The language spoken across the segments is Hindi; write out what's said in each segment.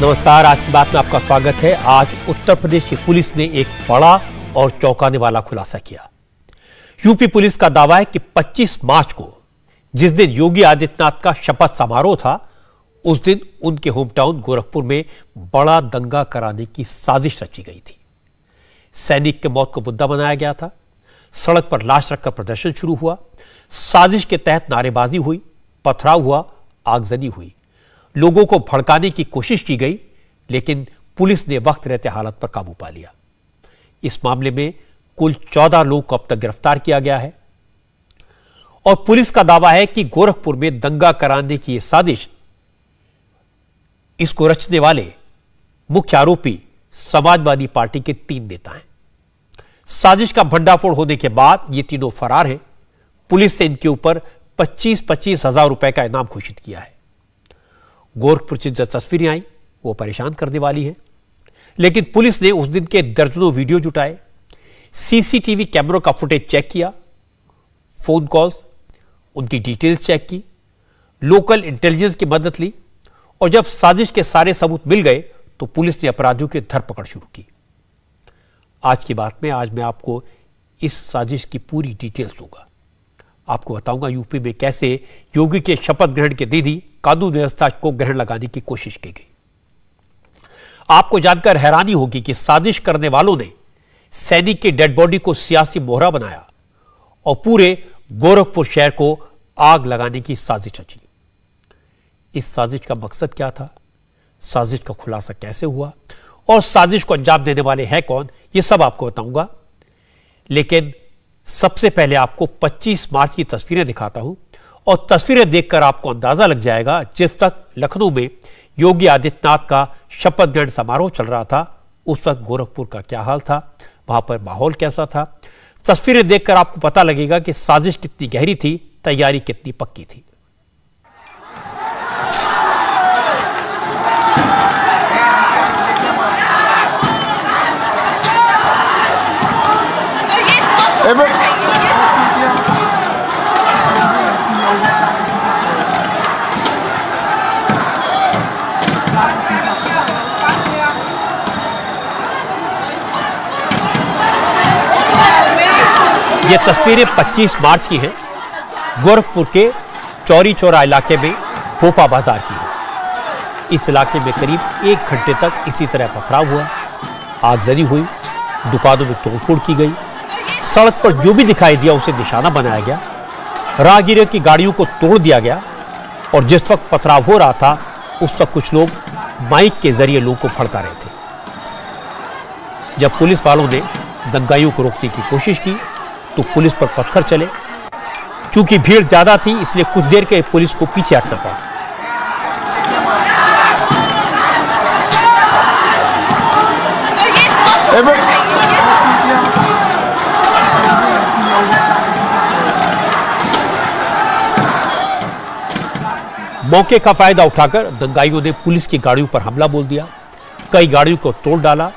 नमस्कार, आज की बात में आपका स्वागत है। आज उत्तर प्रदेश की पुलिस ने एक बड़ा और चौंकाने वाला खुलासा किया। यूपी पुलिस का दावा है कि 25 मार्च को, जिस दिन योगी आदित्यनाथ का शपथ समारोह था, उस दिन उनके होम टाउन गोरखपुर में बड़ा दंगा कराने की साजिश रची गई थी। सैनिक के मौत को मुद्दा बनाया गया था। सड़क पर लाश रखकर प्रदर्शन शुरू हुआ। साजिश के तहत नारेबाजी हुई, पथराव हुआ, आगजनी हुई। लोगों को भड़काने की कोशिश की गई, लेकिन पुलिस ने वक्त रहते हालत पर काबू पा लिया। इस मामले में कुल 14 लोगों को अब तक गिरफ्तार किया गया है और पुलिस का दावा है कि गोरखपुर में दंगा कराने की यह साजिश, इसको रचने वाले मुख्य आरोपी समाजवादी पार्टी के 3 नेता हैं। साजिश का भंडाफोड़ होने के बाद ये तीनों फरार हैं। पुलिस ने इनके ऊपर 25-25 हजार रुपए का इनाम घोषित किया है। गोरखपुर से जो तस्वीरें आई वो परेशान करने वाली है, लेकिन पुलिस ने उस दिन के दर्जनों वीडियो जुटाए, सीसीटीवी कैमरों का फुटेज चेक किया, फोन कॉल्स, उनकी डिटेल्स चेक की, लोकल इंटेलिजेंस की मदद ली और जब साजिश के सारे सबूत मिल गए तो पुलिस ने अपराधियों की धरपकड़ शुरू की। आज की बात में आज मैं आपको इस साजिश की पूरी डिटेल्स दूंगा। आपको बताऊंगा यूपी में कैसे योगी के शपथ ग्रहण के दिन ही कानून व्यवस्था को ग्रहण लगाने की कोशिश की गई। आपको जानकर हैरानी होगी कि साजिश करने वालों ने सैनिक की डेड बॉडी को सियासी मोहरा बनाया और पूरे गोरखपुर शहर को आग लगाने की साजिश रची। इस साजिश का मकसद क्या था, साजिश का खुलासा कैसे हुआ और साजिश को अंजाम देने वाले हैं कौन, यह सब आपको बताऊंगा। लेकिन सबसे पहले आपको 25 मार्च की तस्वीरें दिखाता हूं और तस्वीरें देखकर आपको अंदाजा लग जाएगा, जिस तक लखनऊ में योगी आदित्यनाथ का शपथ ग्रहण समारोह चल रहा था उस वक्त गोरखपुर का क्या हाल था, वहां पर माहौल कैसा था। तस्वीरें देखकर आपको पता लगेगा कि साजिश कितनी गहरी थी, तैयारी कितनी पक्की थी। ये तस्वीरें 25 मार्च की हैं। गोरखपुर के चौरी चौरा इलाके में भोपा बाजार की है। इस इलाके में करीब 1 घंटे तक इसी तरह पथराव हुआ, आगजनी हुई, दुकानों में तोड़फोड़ की गई। सड़क पर जो भी दिखाई दिया उसे निशाना बनाया गया, राहगीरों की गाड़ियों को तोड़ दिया गया और जिस वक्त पथराव हो रहा था उस वक्त कुछ लोग माइक के जरिए लोगों को भड़का रहे थे। जब पुलिस वालों ने दंगाइयों को रोकने की कोशिश की तो पुलिस पर पत्थर चले। चूंकि भीड़ ज्यादा थी इसलिए कुछ देर के पुलिस को पीछे हटना पड़ा। मौके का फायदा उठाकर दंगाइयों ने पुलिस की गाड़ियों पर हमला बोल दिया। कई गाड़ियों को तोड़ डाला,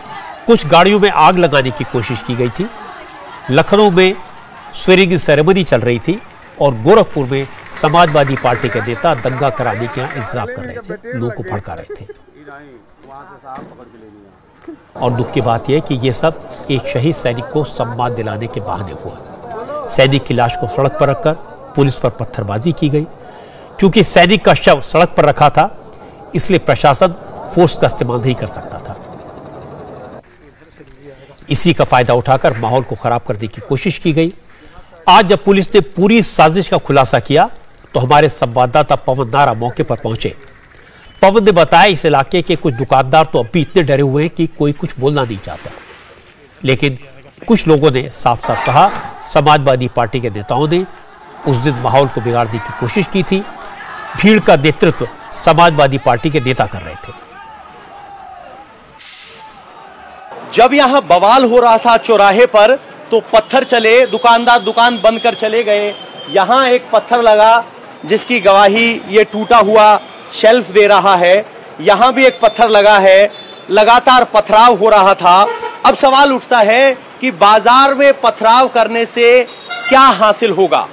कुछ गाड़ियों में आग लगाने की कोशिश की गई थी। लखनऊ में स्वेरिंग सेरेमनी चल रही थी और गोरखपुर में समाजवादी पार्टी के नेता दंगा कराने का इंतजाम कर रहे थे, लोगों को भड़का रहे थे। और दुख की बात यह कि यह सब एक शहीद सैनिक को सम्मान दिलाने के बहाने हुआ। सैनिक की लाश को सड़क पर रखकर पुलिस पर पत्थरबाजी की गई। क्योंकि सैनिक का शव सड़क पर रखा था इसलिए प्रशासन फोर्स का इस्तेमाल नहीं कर सकता था। इसी का फायदा उठाकर माहौल को खराब करने की कोशिश की गई। आज जब पुलिस ने पूरी साजिश का खुलासा किया तो हमारे संवाददाता पवन नारा मौके पर पहुंचे। पवन ने बताया इस इलाके के कुछ दुकानदार तो अब भी इतने डरे हुए हैं कि कोई कुछ बोलना नहीं चाहता, लेकिन कुछ लोगों ने साफ साफ कहा समाजवादी पार्टी के नेताओं ने उस दिन माहौल को बिगाड़ने की कोशिश की थी। भीड़ का नेतृत्व समाजवादी पार्टी के नेता कर रहे थे। जब यहां बवाल हो रहा था चौराहे पर तो पत्थर चले, दुकानदार दुकान बंद कर चले गए। यहां एक पत्थर लगा जिसकी गवाही ये टूटा हुआ शेल्फ दे रहा है। यहां भी एक पत्थर लगा है। लगातार पथराव हो रहा था। अब सवाल उठता है कि बाजार में पथराव करने से क्या हासिल होगा?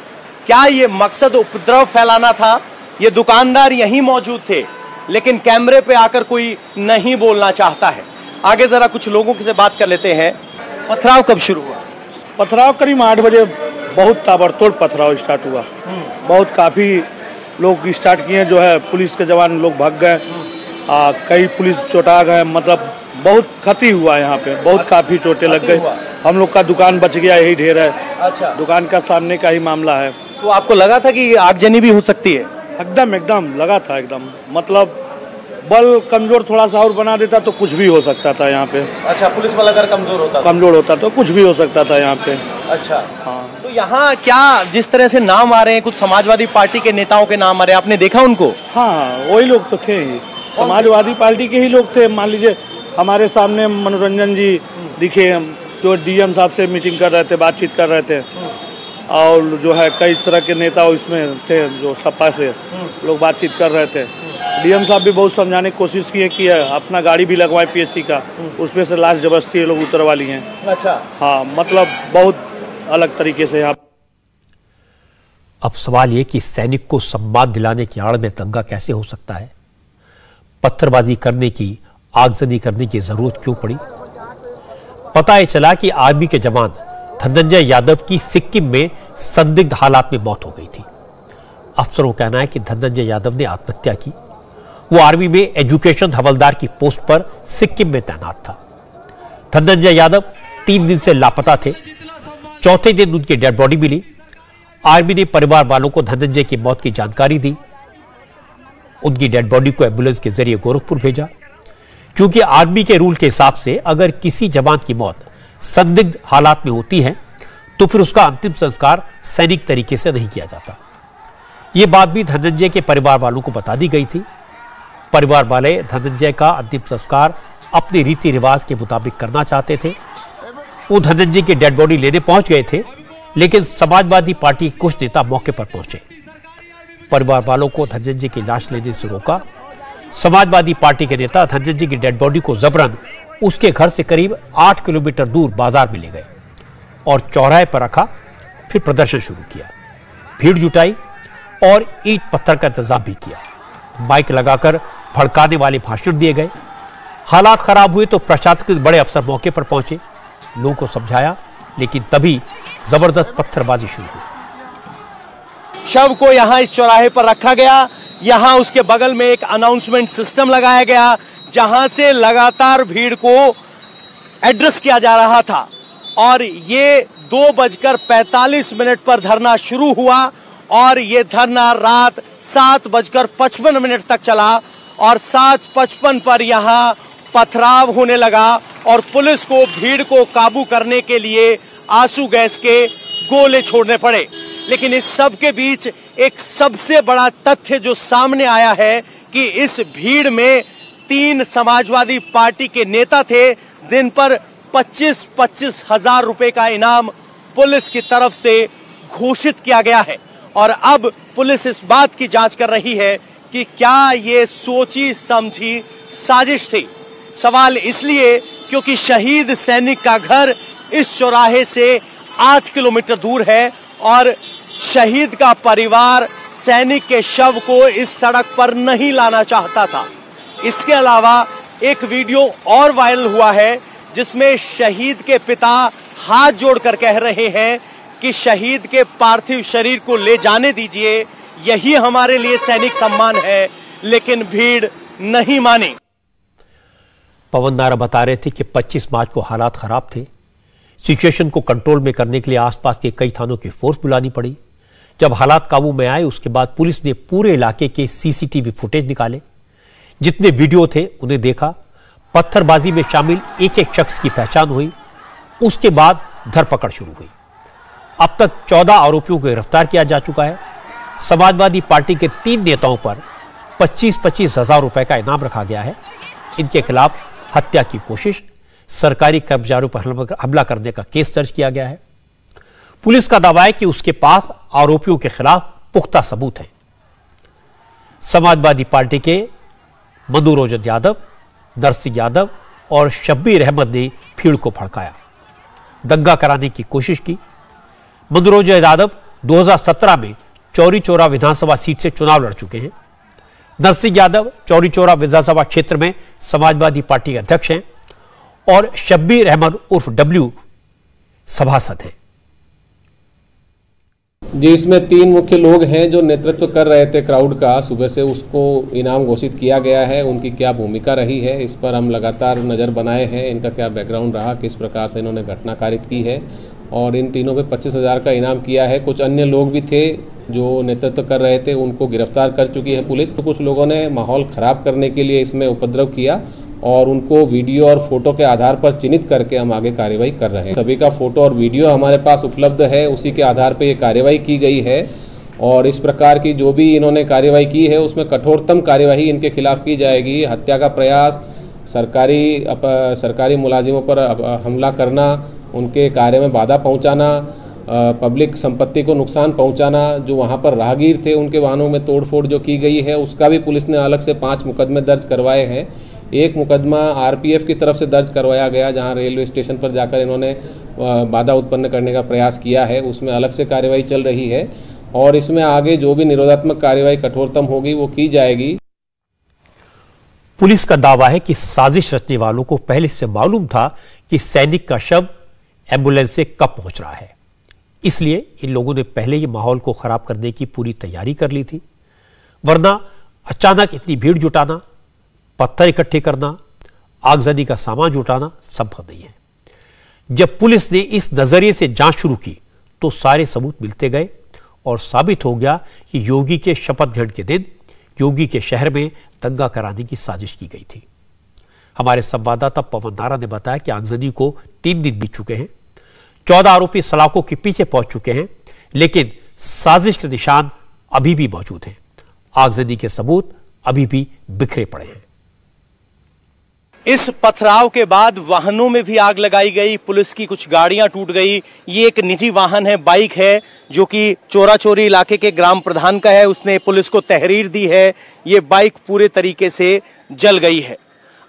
क्या ये मकसद उपद्रव फैलाना था? ये दुकानदार यहीं मौजूद थे। लेकिन कैमरे पे आकर कोई नहीं बोलना चाहता है। आगे जरा कुछ लोगों से बात कर लेते हैं। पथराव कब शुरू हुआ? पथराव करीब 8 बजे बहुत ताबड़तोड़ पथराव स्टार्ट हुआ। बहुत काफ़ी लोग स्टार्ट किए, जो है पुलिस के जवान लोग भाग गए, कई पुलिस चोटा गए, मतलब बहुत क्षति हुआ यहाँ पे, बहुत काफ़ी चोटें लग गई। हम लोग का दुकान बच गया, यही ढेर है। अच्छा, दुकान का सामने का ही मामला है। तो आपको लगा था कि आगजनी भी हो सकती है? एकदम लगा था, एकदम मतलब बल कमजोर थोड़ा सा और बना देता तो कुछ भी हो सकता था यहाँ पे। अच्छा, पुलिस वाला अगर कमजोर होता तो कुछ भी हो सकता था यहाँ पे। अच्छा, हाँ। तो यहाँ क्या जिस तरह से नाम आ रहे हैं, कुछ समाजवादी पार्टी के नेताओं के नाम आ रहे हैं, आपने देखा उनको? हाँ, वही लोग तो थे ही, समाजवादी पार्टी के ही लोग थे। मान लीजिए हमारे सामने मनोरंजन जी दिखे, जो डीएम साहब से मीटिंग कर रहे थे, बातचीत कर रहे थे, और जो है कई तरह के नेता इसमें थे, जो सपा से लोग बातचीत कर रहे थे। डीएम साहब भी बहुत समझाने की कोशिश किए कि अपना गाड़ी भी लगवाए पीएससी का, उसमें से लाश जबरदस्ती ये लोग उतरवा लिए हैं। अच्छा, हाँ, मतलब बहुत अलग तरीके से यहाँ। अब सवाल ये कि सैनिक को सम्मान दिलाने की आड़ में दंगा कैसे हो सकता है? पत्थरबाजी करने की, आगजनी करने की जरूरत क्यों पड़ी? पता है चला कि आर्मी के जवान धनंजय यादव की सिक्किम में संदिग्ध हालात में मौत हो गई थी। अफसरों का कहना है कि धनंजय यादव ने आत्महत्या की। वो आर्मी में एजुकेशन हवलदार की पोस्ट पर सिक्किम में तैनात था। धनंजय यादव 3 दिन से लापता थे। चौथे दिन उनकी डेड बॉडी मिली। आर्मी ने परिवार वालों को धनंजय की मौत की जानकारी दी। उनकी डेड बॉडी को एम्बुलेंस के जरिए गोरखपुर भेजा, क्योंकि आर्मी के रूल के हिसाब से अगर किसी जवान की मौत संदिग्ध हालात में होती है तो फिर उसका अंतिम संस्कार सैनिक तरीके से नहीं किया जाता। यह बात भी धनंजय के परिवार वालों को बता दी गई थी। परिवार वाले धनंजय का अंतिम संस्कार अपने रीति रिवाज के मुताबिक करना चाहते थे। वो धनंजय की डेड बॉडी लेने पहुंच गए थे, लेकिन समाजवादी पार्टी के कुछ नेता मौके पर पहुंचे। परिवार वालों को धनंजय की लाश लेने से रोका। समाजवादी पार्टी के नेता धनंजय की डेड बॉडी को जबरन उसके घर से करीब 8 किलोमीटर दूर बाजार में ले गए और चौराहे पर रखा। फिर प्रदर्शन शुरू किया, भीड़ जुटाई और ईंट पत्थर का इंतजाम भी किया। माइक लगाकर भड़काने वाले भाषण दिए गए। हालात खराब हुए तो प्रशासन के बड़े अफसर मौके पर पहुंचे, लोगों को समझाया, लेकिन तभी जबरदस्त पत्थरबाजी शुरू हुई। शव को यहां इस चौराहे पर रखा गया। यहां उसके बगल में एक अनाउंसमेंट सिस्टम लगाया गया, जहां से लगातार भीड़ को एड्रेस किया जा रहा था। और ये 2:45 पर धरना शुरू हुआ और ये धरना रात 7:55 तक चला और 7:55 पर यहां पथराव होने लगा और पुलिस को भीड़ को काबू करने के लिए आंसू गैस के गोले छोड़ने पड़े। लेकिन इस सब के बीच एक सबसे बड़ा तथ्य जो सामने आया है कि इस भीड़ में 3 समाजवादी पार्टी के नेता थे, जिन पर 25-25 हजार रुपए का इनाम पुलिस की तरफ से घोषित किया गया है। और अब पुलिस इस बात की जांच कर रही है कि क्या ये सोची समझी साजिश थी। सवाल इसलिए क्योंकि शहीद सैनिक का घर इस चौराहे से 8 किलोमीटर दूर है और शहीद का परिवार सैनिक के शव को इस सड़क पर नहीं लाना चाहता था। इसके अलावा एक वीडियो और वायरल हुआ है जिसमें शहीद के पिता हाथ जोड़कर कह रहे हैं कि शहीद के पार्थिव शरीर को ले जाने दीजिए, यही हमारे लिए सैनिक सम्मान है। लेकिन भीड़ नहीं मानी। पवन नारा बता रहे थे कि 25 मार्च को हालात खराब थे। सिचुएशन को कंट्रोल में करने के लिए आसपास के कई थानों की फोर्स बुलानी पड़ी। जब हालात काबू में आए उसके बाद पुलिस ने पूरे इलाके के सीसीटीवी फुटेज निकाले। जितने वीडियो थे उन्हें देखा। पत्थरबाजी में शामिल एक एक शख्स की पहचान हुई। उसके बाद धरपकड़ शुरू हुई। अब तक 14 आरोपियों को गिरफ्तार किया जा चुका है। समाजवादी पार्टी के 3 नेताओं पर 25-25 हजार रुपए का इनाम रखा गया है। इनके खिलाफ हत्या की कोशिश, सरकारी कर्मचारियों पर हमला करने का केस दर्ज किया गया है। पुलिस का दावा है कि उसके पास आरोपियों के खिलाफ पुख्ता सबूत हैं। समाजवादी पार्टी के मनोरंजन यादव, नरसिंह यादव और शब्बीर अहमद ने भीड़ को भड़काया, दंगा कराने की कोशिश की। मनोरंजन यादव 2017 में चौरी चौरा विधानसभा सीट से चुनाव लड़ चुके हैं। नरसिंह यादव चौरी चौरा विधानसभा क्षेत्र में समाजवादी पार्टी के अध्यक्ष हैं और शब्बीर अहमद उर्फ डब्ल्यू सभासद हैं। जी, इसमें 3 मुख्य लोग हैं जो नेतृत्व कर रहे थे क्राउड का। सुबह से उसको इनाम घोषित किया गया है। उनकी क्या भूमिका रही है, इस पर हम लगातार नज़र बनाए हैं। इनका क्या बैकग्राउंड रहा, किस प्रकार से इन्होंने घटना कारित की है, और इन तीनों पे 25,000 का इनाम किया है। कुछ अन्य लोग भी थे जो नेतृत्व कर रहे थे, उनको गिरफ्तार कर चुकी है पुलिस। तो कुछ लोगों ने माहौल ख़राब करने के लिए इसमें उपद्रव किया और उनको वीडियो और फोटो के आधार पर चिन्हित करके हम आगे कार्रवाई कर रहे हैं। सभी का फोटो और वीडियो हमारे पास उपलब्ध है, उसी के आधार पर ये कार्रवाई की गई है। और इस प्रकार की जो भी इन्होंने कार्रवाई की है उसमें कठोरतम कार्यवाही इनके खिलाफ की जाएगी। हत्या का प्रयास, सरकारी मुलाजिमों पर हमला करना, उनके कार्य में बाधा पहुंचाना, पब्लिक संपत्ति को नुकसान पहुंचाना, जो वहां पर राहगीर थे उनके वाहनों में तोड़फोड़ जो की गई है उसका भी पुलिस ने अलग से 5 मुकदमे दर्ज करवाए हैं। एक मुकदमा आरपीएफ की तरफ से दर्ज करवाया गया जहां रेलवे स्टेशन पर जाकर इन्होंने बाधा उत्पन्न करने का प्रयास किया है, उसमें अलग से कार्रवाई चल रही है। और इसमें आगे जो भी निरोधात्मक कार्रवाई कठोरतम होगी वो की जाएगी। पुलिस का दावा है कि साजिश रचने वालों को पहले से मालूम था कि सैनिक का शव एम्बुलेंस से कब पहुंच रहा है, इसलिए इन लोगों ने पहले ही माहौल को खराब करने की पूरी तैयारी कर ली थी। वरना अचानक इतनी भीड़ जुटाना, पत्थर इकट्ठे करना, आगजनी का सामान जुटाना संभव नहीं है। जब पुलिस ने इस नजरिए से जांच शुरू की तो सारे सबूत मिलते गए और साबित हो गया कि योगी के शपथ ग्रहण के दिन योगी के शहर में दंगा कराने की साजिश की गई थी। हमारे संवाददाता पवन नारा ने बताया कि आगजनी को 3 दिन बीत चुके हैं, 14 आरोपी सलाखों के पीछे पहुंच चुके हैं, लेकिन साजिश के निशान अभी भी मौजूद हैं। आगजनी के सबूत अभी भी बिखरे पड़े हैं। इस पथराव के बाद वाहनों में भी आग लगाई गई, पुलिस की कुछ गाड़ियां टूट गई। ये एक निजी वाहन है, बाइक है, जो कि चोरा चोरी इलाके के ग्राम प्रधान का है, उसने पुलिस को तहरीर दी है। ये बाइक पूरे तरीके से जल गई है।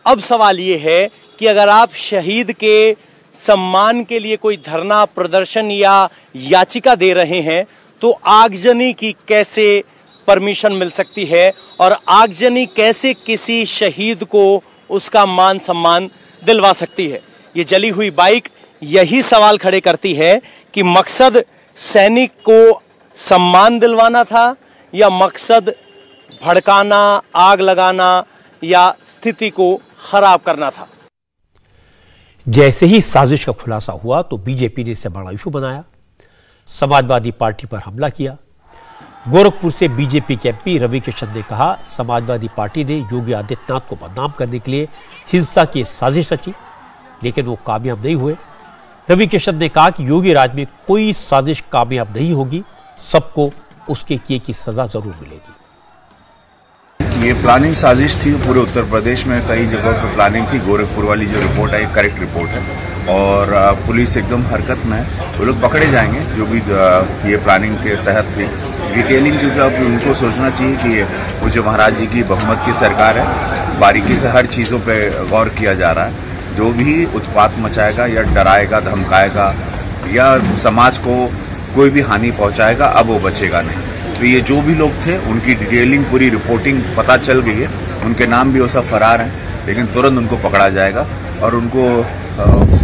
अब सवाल ये है कि अगर आप शहीद के सम्मान के लिए कोई धरना प्रदर्शन या याचिका दे रहे हैं तो आगजनी की कैसे परमिशन मिल सकती है, और आगजनी कैसे किसी शहीद को उसका मान सम्मान दिलवा सकती है। ये जली हुई बाइक यही सवाल खड़े करती है कि मकसद सैनिक को सम्मान दिलवाना था या मकसद भड़काना, आग लगाना या स्थिति को खराब करना था। जैसे ही साजिश का खुलासा हुआ तो बीजेपी ने इसे बड़ा इशू बनाया, समाजवादी पार्टी पर हमला किया। गोरखपुर से बीजेपी के एमपी रवि किशन ने कहा समाजवादी पार्टी ने योगी आदित्यनाथ को बदनाम करने के लिए हिंसा की साजिश रची, लेकिन वो कामयाब नहीं हुए। रवि किशन ने कहा कि योगी राज में कोई साजिश कामयाब नहीं होगी, सबको उसके किए की सजा जरूर मिलेगी। ये प्लानिंग साजिश थी, पूरे उत्तर प्रदेश में कई जगहों पर प्लानिंग थी। गोरखपुर वाली जो रिपोर्ट आई करेक्ट रिपोर्ट है और पुलिस एकदम हरकत में है। वो लोग पकड़े जाएंगे जो भी ये प्लानिंग के तहत थी। डिटेलिंग क्योंकि अब उनको सोचना चाहिए कि वो जो महाराज जी की बहुमत की सरकार है, बारीकी से हर चीज़ों पे गौर किया जा रहा है। जो भी उत्पात मचाएगा या डराएगा, धमकाएगा या समाज को कोई भी हानि पहुंचाएगा, अब वो बचेगा नहीं। तो ये जो भी लोग थे उनकी डिटेलिंग पूरी रिपोर्टिंग पता चल गई है, उनके नाम भी वो सब फरार हैं, लेकिन तुरंत उनको पकड़ा जाएगा और उनको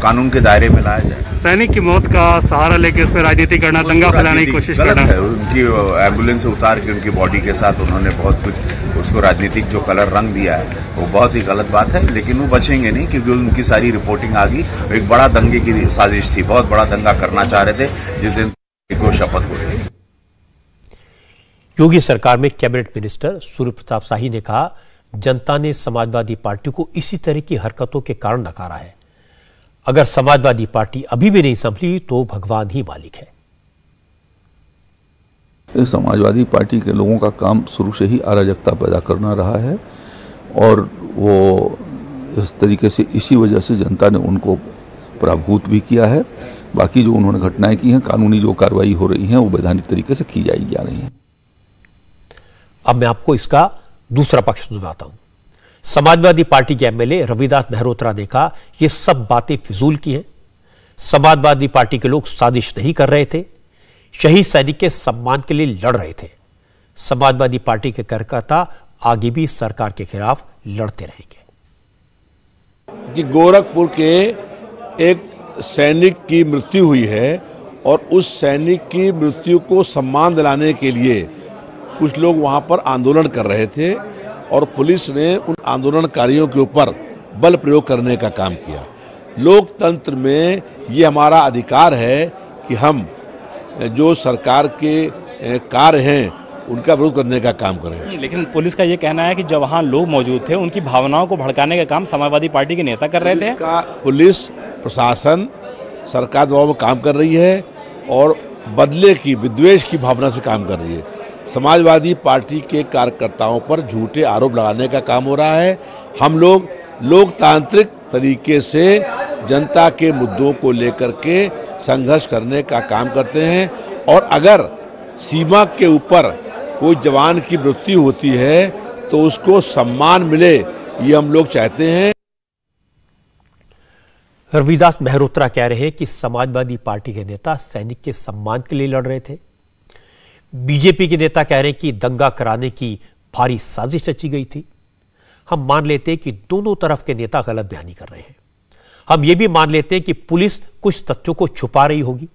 कानून के दायरे में लाया जाएगा। सैनिक की मौत का सहारा लेके उस पर राजनीति करना, दंगा फैलाने की कोशिश करना है। उनकी एम्बुलेंस से उतार के उनकी बॉडी के साथ उन्होंने बहुत कुछ उसको राजनीतिक जो कलर रंग दिया है वो बहुत ही गलत बात है, लेकिन वो बचेंगे नहीं क्योंकि उनकी सारी रिपोर्टिंग आ गई। एक बड़ा दंगे की साजिश थी, बहुत बड़ा दंगा करना चाह रहे थे जिस दिन को शपथ हुई। योगी सरकार में कैबिनेट मिनिस्टर सूर्य प्रताप शाही ने कहा जनता ने समाजवादी पार्टी को इसी तरह की हरकतों के कारण नकारा है। अगर समाजवादी पार्टी अभी भी नहीं संभली तो भगवान ही मालिक है। समाजवादी पार्टी के लोगों का काम शुरू से ही अराजकता पैदा करना रहा है और वो इस तरीके से इसी वजह से जनता ने उनको पराभूत भी किया है। बाकी जो उन्होंने घटनाएं की हैं, कानूनी जो कार्रवाई हो रही है वो वैधानिक तरीके से की जा रही है। अब मैं आपको इसका दूसरा पक्ष सुनाता हूं। समाजवादी पार्टी के एमएलए रविदास मेहरोत्रा ने कहा यह सब बातें फिजूल की हैं। समाजवादी पार्टी के लोग साजिश नहीं कर रहे थे, शहीद सैनिक के सम्मान के लिए लड़ रहे थे। समाजवादी पार्टी के कार्यकर्ता आगे भी सरकार के खिलाफ लड़ते रहेंगे। कि गोरखपुर के एक सैनिक की मृत्यु हुई है और उस सैनिक की मृत्यु को सम्मान दिलाने के लिए कुछ लोग वहां पर आंदोलन कर रहे थे और पुलिस ने उन आंदोलनकारियों के ऊपर बल प्रयोग करने का काम किया। लोकतंत्र में ये हमारा अधिकार है कि हम जो सरकार के कार्य हैं उनका विरोध करने का काम करें। लेकिन पुलिस का ये कहना है कि जब वहाँ लोग मौजूद थे उनकी भावनाओं को भड़काने का काम समाजवादी पार्टी के नेता कर रहे थे। पुलिस प्रशासन सरकार दबाव में काम कर रही है और बदले की विद्वेष की भावना से काम कर रही है। समाजवादी पार्टी के कार्यकर्ताओं पर झूठे आरोप लगाने का काम हो रहा है। हम लोग लोकतांत्रिक तरीके से जनता के मुद्दों को लेकर के संघर्ष करने का काम करते हैं और अगर सीमा के ऊपर कोई जवान की मृत्यु होती है तो उसको सम्मान मिले, ये हम लोग चाहते हैं। रविदास मेहरोत्रा कह रहे हैं कि समाजवादी पार्टी के नेता सैनिक के सम्मान के लिए लड़ रहे थे। बीजेपी के नेता कह रहे हैं कि दंगा कराने की भारी साजिश रची गई थी। हम मान लेते हैं कि दोनों तरफ के नेता गलत बयानी कर रहे हैं। हम ये भी मान लेते हैं कि पुलिस कुछ तथ्यों को छुपा रही होगी।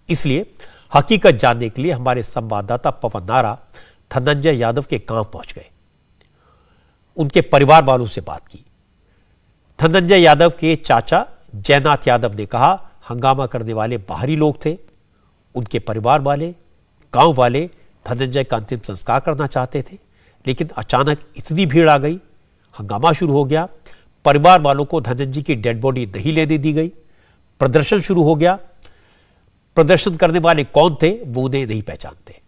इसलिए हकीकत जानने के लिए हमारे संवाददाता पवन नारा धनंजय यादव के गांव पहुंच गए, उनके परिवार वालों से बात की। धनंजय यादव के चाचा जयनाथ यादव ने कहा हंगामा करने वाले बाहरी लोग थे। उनके परिवार वाले, गांव वाले धनंजय का अंतिम संस्कार करना चाहते थे, लेकिन अचानक इतनी भीड़ आ गई, हंगामा शुरू हो गया। परिवार वालों को धनंजय की डेड बॉडी नहीं लेने दी गई। प्रदर्शन शुरू हो गया। प्रदर्शन करने वाले कौन थे वो उन्हें नहीं पहचानते।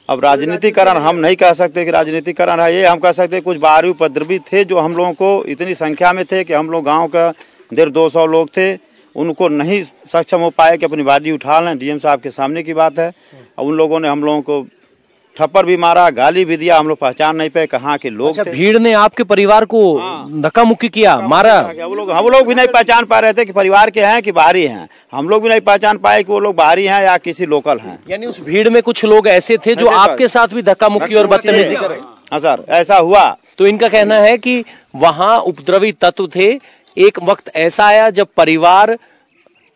अब राजनीतिकरण हम नहीं कह सकते कि राजनीतिकरण है, ये हम कह सकते कुछ बाहरी उपद्रवी थे जो हम लोगों को इतनी संख्या में थे कि हम लोग गांव का 150-200 लोग थे, उनको नहीं सक्षम हो पाए कि अपनी बॉडी उठा लें। डीएम साहब के सामने की बात है। और उन लोगों ने हम लोगों को थप्पड़ भी मारा, गाली भी दिया। हम लोग पहचान नहीं पाए कहाँ के लोग थे। भीड़ ने आपके परिवार को धक्का मुक्की किया, मारा। हम लोग भी नहीं पहचान पा रहे थे कि परिवार के हैं कि बाहरी हैं। हम लोग भी नहीं पहचान पाए कि वो लोग बाहरी हैं या किसी लोकल हैं। यानी उस भीड़ में कुछ लोग ऐसे थे जो आपके साथ भी धक्का मुक्की और बदतमीजी कर रहे। हाँ सर, ऐसा हुआ। तो इनका कहना है कि वहां उपद्रवी तत्व थे। एक वक्त ऐसा आया जब परिवार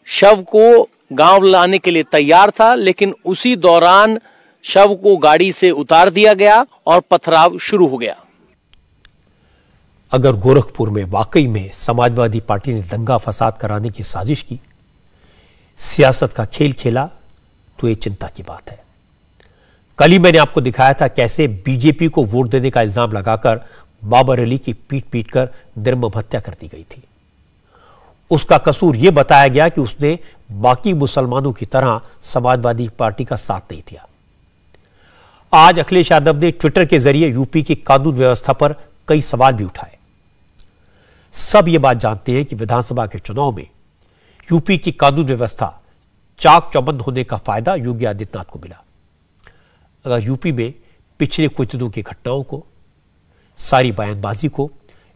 शव को गांव लाने के लिए तैयार था, लेकिन उसी दौरान शव को गाड़ी से उतार दिया गया और पथराव शुरू हो गया। अगर गोरखपुर में वाकई में समाजवादी पार्टी ने दंगा फसाद कराने की साजिश की, सियासत का खेल खेला, तो ये चिंता की बात है। कल ही मैंने आपको दिखाया था कैसे बीजेपी को वोट देने का इल्जाम लगाकर बाबर अली की पीट पीट कर निर्मम हत्या कर दी गई थी। उसका कसूर यह बताया गया कि उसने बाकी मुसलमानों की तरह समाजवादी पार्टी का साथ नहीं दिया। आज अखिलेश यादव ने ट्विटर के जरिए यूपी की कानून व्यवस्था पर कई सवाल भी उठाए। सब ये बात जानते हैं कि विधानसभा के चुनाव में यूपी की कानून व्यवस्था चाक चौबंद होने का फायदा योगी आदित्यनाथ को मिला। अगर यूपी में पिछले कुछ दिनों की घटनाओं को, सारी बयानबाजी को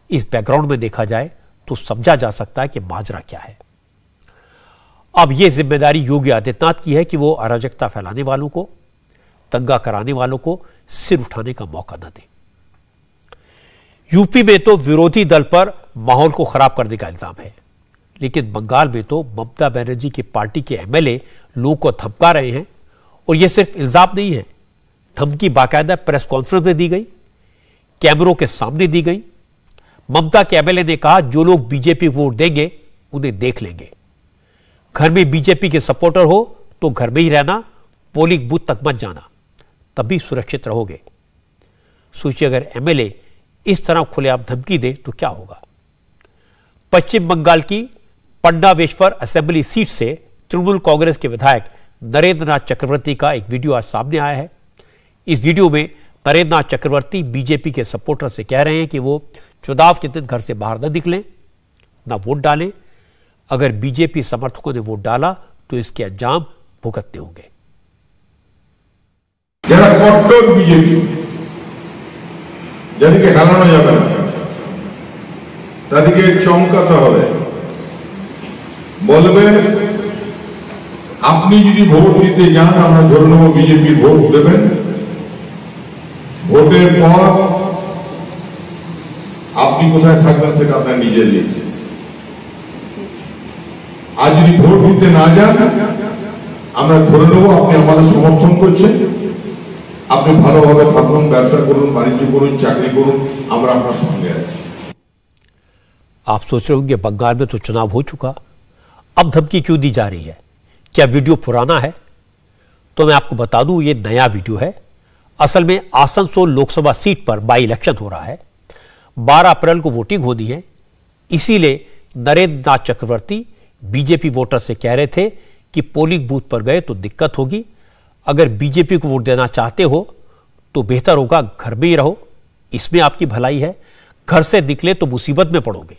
इस बैकग्राउंड में देखा जाए तो समझा जा सकता है कि माजरा क्या है। अब यह जिम्मेदारी योगी आदित्यनाथ की है कि वो अराजकता फैलाने वालों को, दंगा कराने वालों को सिर उठाने का मौका न दे। यूपी में तो विरोधी दल पर माहौल को खराब करने का इल्जाम है, लेकिन बंगाल में तो ममता बनर्जी की पार्टी के एमएलए लोगों को धमका रहे हैं। और यह सिर्फ इल्जाम नहीं है, धमकी बाकायदा प्रेस कॉन्फ्रेंस में दी गई, कैमरों के सामने दी गई। ममता के एमएलए ने कहा जो लोग बीजेपी वोट देंगे उन्हें देख लेंगे। घर में बीजेपी के सपोर्टर हो तो घर में ही रहना, पोलिंग बूथ तक मत जाना, तभी सुरक्षित रहोगे। सोचिए अगर एमएलए इस तरह खुलेआम धमकी दे तो क्या होगा। पश्चिम बंगाल की पन्नावेश्वर असेंबली सीट से तृणमूल कांग्रेस के विधायक नरेंद्र नाथ चक्रवर्ती का एक वीडियो आज सामने आया है। इस वीडियो में नरेंद्र नाथ चक्रवर्ती बीजेपी के सपोर्टर से कह रहे हैं कि वो चुनाव के दिन घर से बाहर न निकलें, ना वोट डालें। अगर बीजेपी समर्थकों ने वोट डाला तो इसके अंजाम भुगतने होंगे। যারা কট্টর বিজেপি, যাদেরকে হারানো যাবে না, তাদেরকে চমকাতে হবে। বলবে আপনি যদি ভোট দিতে যান আমরা ধরে নেব বিজেপির ভোট দেবেন, ভোটের পর আপনি কোথায় থাকবেন সেটা আপনার নিজের ইচ্ছে। আজ যদি ভোট দিতে না যান, আমরা ধরে নেব আপনি আমাদের সমর্থন করছেন। আপনি ভালোভাবে থাকুন, ব্যবসা করুন, বাণিজ্য করুন, চাকরি করুন, আমরা আপনার संगे আছি। आप सोच रहे होंगे बंगाल में तो चुनाव हो चुका, अब धमकी क्यों दी जा रही है? क्या वीडियो पुराना है? तो मैं आपको बता दूं, ये नया वीडियो है। असल में आसनसोल लोकसभा सीट पर बाई इलेक्शन हो रहा है। 12 अप्रैल को वोटिंग होनी है। इसीलिए नरेंद्र नाथ चक्रवर्ती बीजेपी वोटर से कह रहे थे कि पोलिंग बूथ पर गए तो दिक्कत होगी, अगर बीजेपी को वोट देना चाहते हो तो बेहतर होगा घर में ही रहो, इसमें आपकी भलाई है, घर से निकले तो मुसीबत में पड़ोगे।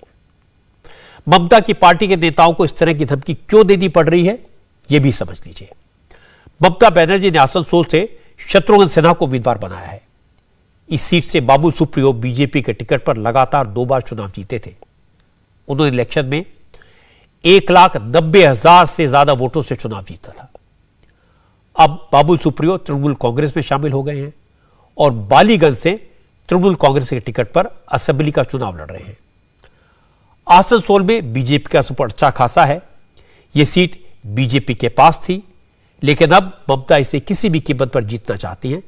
ममता की पार्टी के नेताओं को इस तरह की धमकी क्यों देनी पड़ रही है, यह भी समझ लीजिए। ममता बनर्जी ने आसनसोल से शत्रुघ्न सिन्हा को उम्मीदवार बनाया है। इस सीट से बाबुल सुप्रियो बीजेपी के टिकट पर लगातार 2 बार चुनाव जीते थे। उन्होंने इलेक्शन में 1,90,000 से ज्यादा वोटों से चुनाव जीता था। अब बाबुल सुप्रियो तृणमूल कांग्रेस में शामिल हो गए हैं और बालीगंज से तृणमूल कांग्रेस के टिकट पर असेंबली का चुनाव लड़ रहे हैं। आसनसोल में बीजेपी का सपोर्ट अच्छा खासा है। यह सीट बीजेपी के पास थी, लेकिन अब ममता इसे किसी भी कीमत पर जीतना चाहती हैं,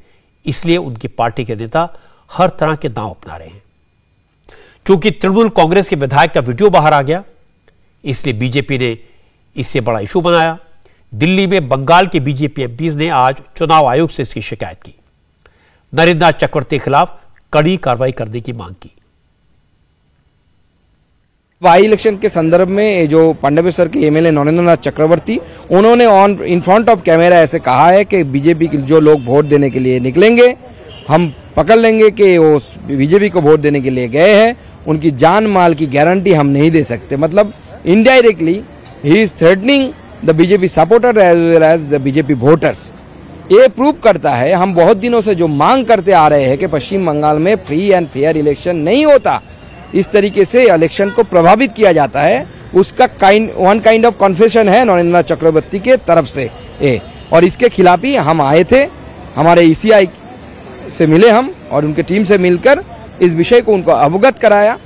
इसलिए उनकी पार्टी के नेता हर तरह के दांव अपना रहे हैं। क्योंकि तृणमूल कांग्रेस के विधायक का वीडियो बाहर आ गया, इसलिए बीजेपी ने इससे बड़ा इशू बनाया। दिल्ली में बंगाल के बीजेपी एमपीज ने आज चुनाव आयोग से इसकी शिकायत की। नरेंद्र नाथ चक्रवर्ती के खिलाफ कड़ी कार्रवाई करने की मांग की। बाई इलेक्शन के संदर्भ में जो पांडवेश्वर के एमएलए नरेंद्र नाथ चक्रवर्ती, उन्होंने इन फ्रंट ऑफ कैमरा ऐसे कहा है कि बीजेपी के जो लोग वोट देने के लिए निकलेंगे, हम पकड़ लेंगे कि वो बीजेपी को वोट देने के लिए गए हैं, उनकी जान माल की गारंटी हम नहीं दे सकते। मतलब indirectly he is threatening the BJP supporter as well as the BJP voters. ये प्रूव करता है, हम बहुत दिनों से जो मांग करते आ रहे हैं कि पश्चिम बंगाल में फ्री एंड फेयर इलेक्शन नहीं होता, इस तरीके से इलेक्शन को प्रभावित किया जाता है, उसका वन काइंड ऑफ कन्फेशन है नरेंद्र नाथ चक्रवर्ती के तरफ से और इसके खिलाफ ही हम आए थे। हमारे ईसीआई से मिले हम और उनके टीम से मिलकर इस विषय को उनको अवगत कराया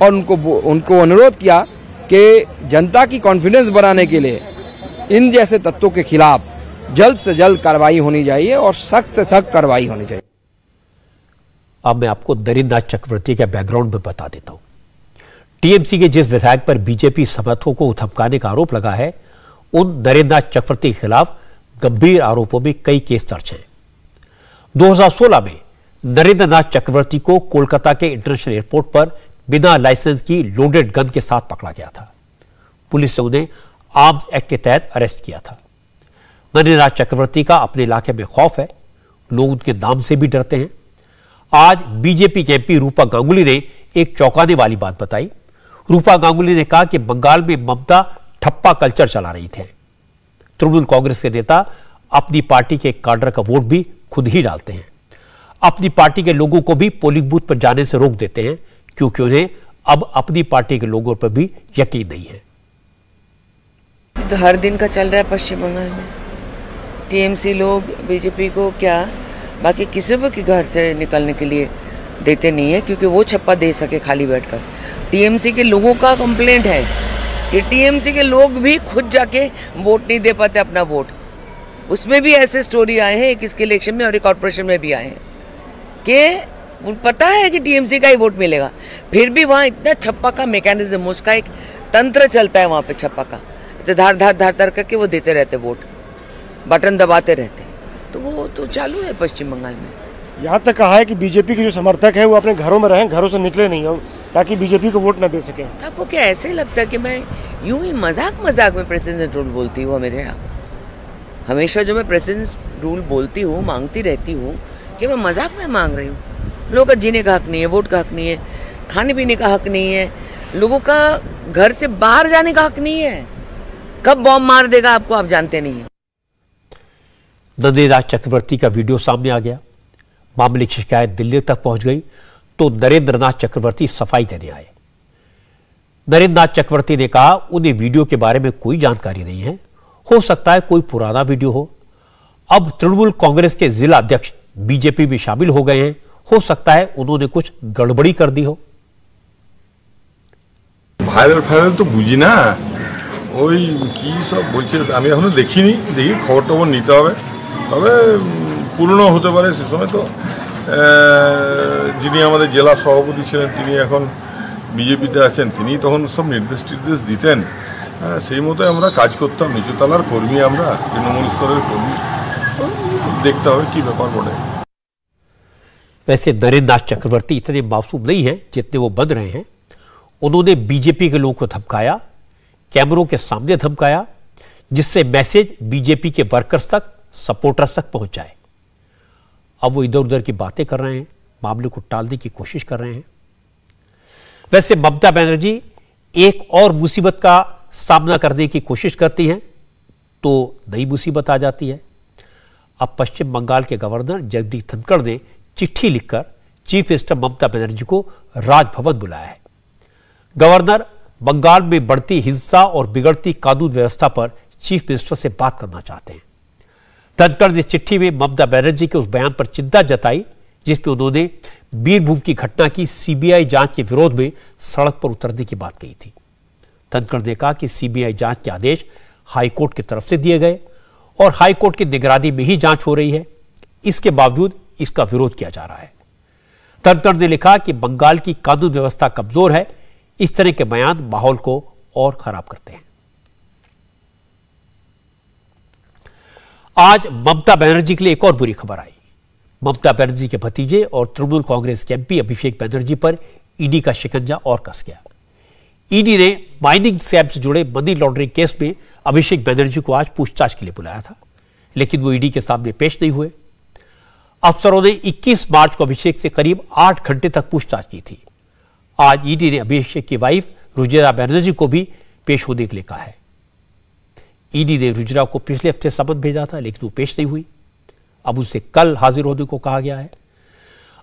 और उनको अनुरोध किया कि जनता की कॉन्फिडेंस बनाने के लिए इन जैसे तत्वों के खिलाफ जल्द से जल्द कार्रवाई होनी चाहिए और सख्त से सख्त कार्रवाई होनी चाहिए। अब मैं आपको नरेंद्र नाथ चक्रवर्ती का बैकग्राउंड में बता देता हूं। टीएमसी के जिस विधायक पर बीजेपी समर्थकों को धमकाने का आरोप लगा है, उन नरेंद्र नाथ चक्रवर्ती के खिलाफ गंभीर आरोपों में कई केस दर्ज हैं। 2016 में नरेंद्र नाथ चक्रवर्ती को कोलकाता के इंटरनेशनल एयरपोर्ट पर बिना लाइसेंस की लोडेड गन के साथ पकड़ा गया था। पुलिस ने उन्हें आर्म्स एक्ट के तहत अरेस्ट किया था। नरेंद्र नाथ चक्रवर्ती का अपने इलाके में खौफ है, लोग उनके नाम से भी डरते हैं। आज बीजेपी के एमपी रूपा गांगुली ने एक चौंकाने वाली बात बताई। रूपा गांगुली ने कहा कि बंगाल में ममता ठप्पा कल्चर चला रही थे। तृणमूल कांग्रेस के नेता अपनी पार्टी के काडर का वोट भी खुद ही डालते हैं, अपनी पार्टी के लोगों को भी पोलिंग बूथ पर जाने से रोक देते हैं, क्योंकि उन्हें अब अपनी पार्टी के लोगों पर भी यकीन नहीं है। तो हर दिन का चल रहा है पश्चिम बंगाल में। टीएमसी लोग बीजेपी को क्या, बाकी किसी भी के घर से निकलने के लिए देते नहीं है, क्योंकि वो छप्पा दे सके खाली बैठकर। टीएमसी के लोगों का कंप्लेंट है कि टीएमसी के लोग भी खुद जाके वोट नहीं दे पाते अपना वोट। उसमें भी ऐसे स्टोरी आए हैं, एक इसके इलेक्शन में और एक कॉर्पोरेशन में भी आए हैं कि पता है कि टीएमसी का ही वोट मिलेगा, फिर भी वहाँ इतना छप्पा का मैकेनिज्म, उसका एक तंत्र चलता है वहाँ पे छप्पा का, ऐसे धार धार धार धार करके वो देते रहते वोट, बटन दबाते रहते, तो वो तो चालू है पश्चिम बंगाल में। यहाँ तक कहा है कि बीजेपी के जो समर्थक है वो अपने घरों में रहें, घरों से निकले नहीं हो, ताकि बीजेपी को वोट न दे सके। आपको क्या ऐसे लगता है कि मैं यूं ही मजाक मजाक में प्रेसिडेंट रूल बोलती हूँ? हमेशा जो मैं प्रेसिडेंट रूल बोलती हूँ, मांगती रहती हूँ, कि मैं मजाक में मांग रही हूँ? लोगों का जीने का हक नहीं है, वोट का हक नहीं है, खाने पीने का हक नहीं है, लोगों का घर से बाहर जाने का हक नहीं है। कब बॉम्ब मार देगा आपको आप जानते नहीं है। नरेंद्र नाथ चक्रवर्ती का वीडियो सामने आ गया, मामले की शिकायत दिल्ली तक पहुंच गई, तो नरेंद्र नाथ चक्रवर्ती सफाई देने आए। नरेंद्र नाथ चक्रवर्ती ने कहा उन्हें वीडियो के बारे में कोई जानकारी नहीं है, हो सकता है कोई पुराना वीडियो हो। अब तृणमूल कांग्रेस के जिला अध्यक्ष बीजेपी में शामिल हो गए हैं, हो सकता है उन्होंने कुछ गड़बड़ी कर दी हो। ভাইরাল তো বুঝি না, ওই কি সব বলছে আমি এখনো দেখিনি, দেখি খবর টবর নিতে হবে। তবে পুরনো হতে পারে, সে সময় তো যিনি আমাদের জেলা সভাপতি ছিলেন তিনি এখন বিজেপিতে আছেন, তিনি তখন সব নির্দেশ দিতেন, সেই মতো আমরা কাজ করতাম। নিচুতলার কর্মী, আমরা তৃণমূল স্তরের কর্মী, देखता हो कि व्यापार बढ़े। वैसे नरेंद्र नाथ चक्रवर्ती इतने मासूम नहीं हैं जितने वो बन रहे हैं। उन्होंने बीजेपी के लोगों को धमकाया, कैमरों के सामने धमकाया, जिससे मैसेज बीजेपी के वर्कर्स तक, सपोर्टर्स तक पहुंच जाए। अब वो इधर उधर की बातें कर रहे हैं, मामले को टालने की कोशिश कर रहे हैं। वैसे ममता बनर्जी एक और मुसीबत का सामना करने की कोशिश करती हैं तो नई मुसीबत आ जाती है। अब पश्चिम बंगाल के गवर्नर जगदीप धनखड़ ने चिट्ठी लिखकर चीफ मिनिस्टर ममता बनर्जी को राजभवन बुलाया है। गवर्नर बंगाल में बढ़ती हिंसा और बिगड़ती कानून व्यवस्था पर चीफ मिनिस्टर से बात करना चाहते हैं। धनखड़ ने चिट्ठी में ममता बनर्जी के उस बयान पर चिंता जताई जिसमें उन्होंने बीरभूम की घटना की सीबीआई जांच के विरोध में सड़क पर उतरने की बात कही थी। धनखड़ ने कहा कि सीबीआई जांच के आदेश हाईकोर्ट की तरफ से दिए गए और हाईकोर्ट की निगरानी में ही जांच हो रही है, इसके बावजूद इसका विरोध किया जा रहा है। धनखड़ ने लिखा कि बंगाल की कानून व्यवस्था कमजोर है, इस तरह के बयान माहौल को और खराब करते हैं। आज ममता बनर्जी के लिए एक और बुरी खबर आई। ममता बनर्जी के भतीजे और तृणमूल कांग्रेस के एमपी अभिषेक बनर्जी पर ईडी का शिकंजा और कस गया। ईडी ने माइनिंग स्कैम से जुड़े मनी लॉन्ड्रिंग केस में अभिषेक बनर्जी को आज पूछताछ के लिए बुलाया था, लेकिन वो ईडी के सामने पेश नहीं हुए। अफसरों ने 21 मार्च को अभिषेक से करीब 8 घंटे तक पूछताछ की थी। आज ईडी ने अभिषेक की वाइफ रुजिरा बनर्जी को भी पेश होने के लिए कहा है। ईडी ने रुजिरा को पिछले हफ्ते समन भेजा था, लेकिन वो पेश नहीं हुई। अब उसे कल हाजिर होने को कहा गया है।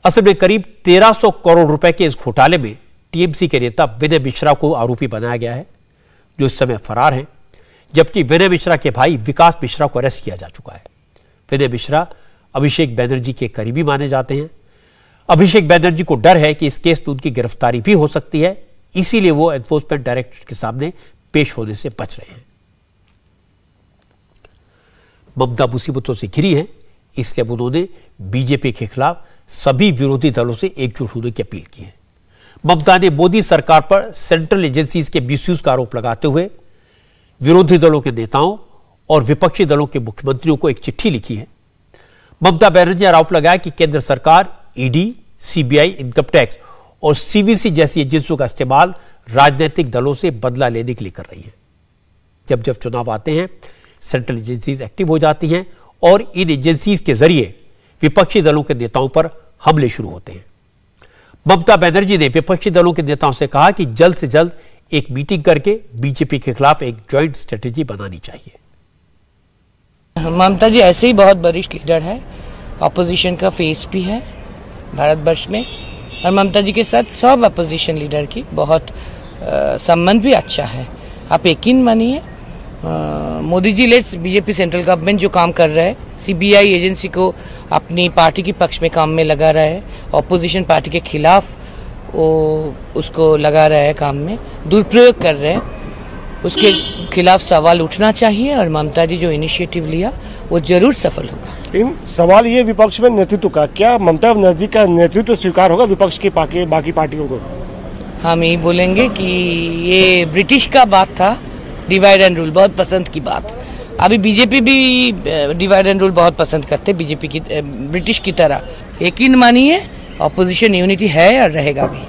असल में करीब 1300 करोड़ रुपए के इस घोटाले में टीएमसी के नेता विनय मिश्रा को आरोपी बनाया गया है, जो इस समय फरार हैं, जबकि विनय मिश्रा के भाई विकास मिश्रा को अरेस्ट किया जा चुका है। विनय मिश्रा अभिषेक बनर्जी के करीबी माने जाते हैं। अभिषेक बनर्जी को डर है कि इस केस में उनकी गिरफ्तारी भी हो सकती है, इसीलिए वो एनफोर्समेंट डायरेक्टरेट के सामने पेश होने से बच रहे हैं। ममता मुसीबतों से घिरी है, इसलिए अब उन्होंने बीजेपी के खिलाफ सभी विरोधी दलों से एकजुट होने की अपील की है। ममता ने मोदी सरकार पर सेंट्रल एजेंसीज के मिसयूज का आरोप लगाते हुए विरोधी दलों के नेताओं और विपक्षी दलों के मुख्यमंत्रियों को एक चिट्ठी लिखी है। ममता बनर्जी ने आरोप लगाया कि केंद्र सरकार ईडी, सीबीआई, इनकम टैक्स और सीवीसी जैसी एजेंसियों का इस्तेमाल राजनीतिक दलों से बदला लेने के लिए कर रही है। जब जब चुनाव आते हैं, सेंट्रल एजेंसीज एक्टिव हो जाती हैं और इन एजेंसीज के जरिए विपक्षी दलों के नेताओं पर हमले शुरू होते हैं। ममता बनर्जी ने विपक्षी दलों के नेताओं से कहा कि जल्द से जल्द एक मीटिंग करके बीजेपी के खिलाफ एक ज्वाइंट स्ट्रेटेजी बनानी चाहिए। ममता जी ऐसे ही बहुत वरिष्ठ लीडर है, ऑपोजिशन का फेस भी है भारतवर्ष में, और ममता जी के साथ सब अपोजिशन लीडर की बहुत संबंध भी अच्छा है। आप यकीन मानिए, Modi ji let's BJP central government जो काम कर रहा है, सीबीआई एजेंसी को अपनी पार्टी के पक्ष में काम में लगा रहा है, ऑपोजिशन पार्टी के खिलाफ वो उसको लगा रहा है काम में, दुरुपयोग कर रहे हैं, उसके खिलाफ सवाल उठना चाहिए और ममता जी जो इनिशिएटिव लिया वो जरूर सफल होगा। लेकिन सवाल ये विपक्ष में नेतृत्व का, क्या ममता बनर्जी का नेतृत्व स्वीकार होगा विपक्ष के बाकी पार्टियों को? हम यही बोलेंगे कि ये ब्रिटिश का बात था, डिवाइड एंड रूल, बहुत पसंद की बात। अभी बीजेपी भी डिवाइड एंड रूल बहुत पसंद करते, बीजेपी की ब्रिटिश की तरह। यकीन मानिए ऑपोजिशन यूनिटी है और रहेगा भी।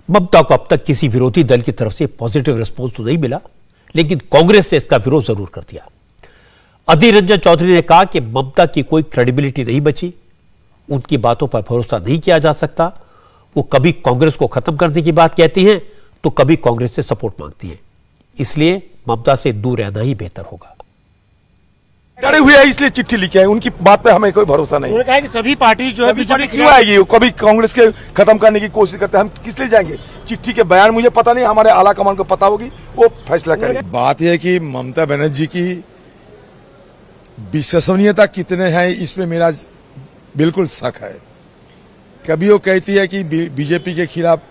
ममता को अब तक किसी विरोधी दल की तरफ से पॉजिटिव रिस्पॉन्स तो नहीं मिला, लेकिन कांग्रेस से इसका विरोध जरूर कर दिया। अधीर रंजन चौधरी ने कहा कि ममता की कोई क्रेडिबिलिटी नहीं बची, उनकी बातों पर भरोसा नहीं किया जा सकता। वो कभी कांग्रेस को खत्म करने की बात कहती हैं तो कभी कांग्रेस से सपोर्ट मांगती हैं, इसलिए ममता से दूर रहना ही बेहतर होगा। डरे हुए है इसलिए चिट्ठी लिखी है, उनकी बात पे हमें कोई भरोसा नहीं। उन्होंने कहा कि सभी पार्टी जो है बीजेपी क्यों आएगी, कभी कांग्रेस के खत्म करने की कोशिश करते हैं, हम किस लिए जाएंगे? चिट्ठी के बयान मुझे पता नहीं, हमारे आला कमान को पता होगी, वो फैसला करेगी। बात यह है कि ममता बनर्जी की विश्वसनीयता कितने हैं इसमें मेरा बिल्कुल शक है। कभी वो कहती है कि बीजेपी के खिलाफ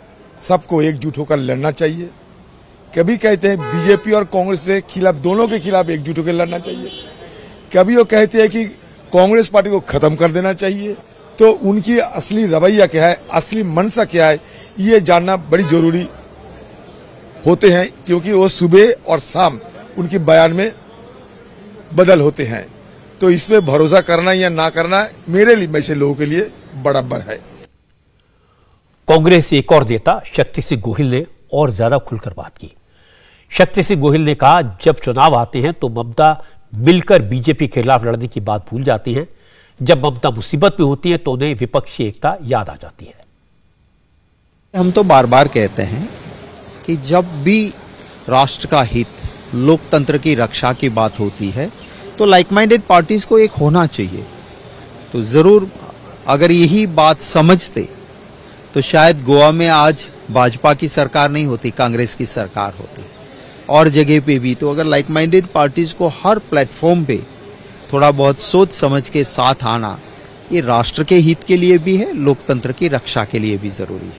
सबको एकजुट होकर लड़ना चाहिए, कभी कहते हैं बीजेपी और कांग्रेस के खिलाफ, दोनों के खिलाफ एकजुट होकर लड़ना चाहिए, कभी वो कहते हैं कि कांग्रेस पार्टी को खत्म कर देना चाहिए। तो उनकी असली रवैया क्या है, असली मंशा क्या है, ये जानना बड़ी जरूरी होते हैं, क्योंकि वो सुबह और शाम उनकी बयान में बदल होते हैं। तो इसमें भरोसा करना या ना करना मेरे लिए, वैसे लोगों के लिए बराबर है। कांग्रेस एक और नेता शक्ति सिंह गोहिल ने और ज्यादा खुलकर बात की। शक्ति सिंह गोहिल ने कहा, जब चुनाव आते हैं तो ममता मिलकर बीजेपी के खिलाफ लड़ने की बात भूल जाती हैं, जब ममता मुसीबत में होती है तो उन्हें विपक्षी एकता याद आ जाती है। हम तो बार बार कहते हैं कि जब भी राष्ट्र का हित, लोकतंत्र की रक्षा की बात होती है तो लाइक माइंडेड पार्टीज को एक होना चाहिए। तो जरूर अगर यही बात समझते तो शायद गोवा में आज भाजपा की सरकार नहीं होती, कांग्रेस की सरकार होती, और जगह पे भी। तो अगर लाइक माइंडेड पार्टीज को हर प्लेटफॉर्म पे थोड़ा बहुत सोच समझ के साथ आना, ये राष्ट्र के हित के लिए भी है, लोकतंत्र की रक्षा के लिए भी जरूरी है।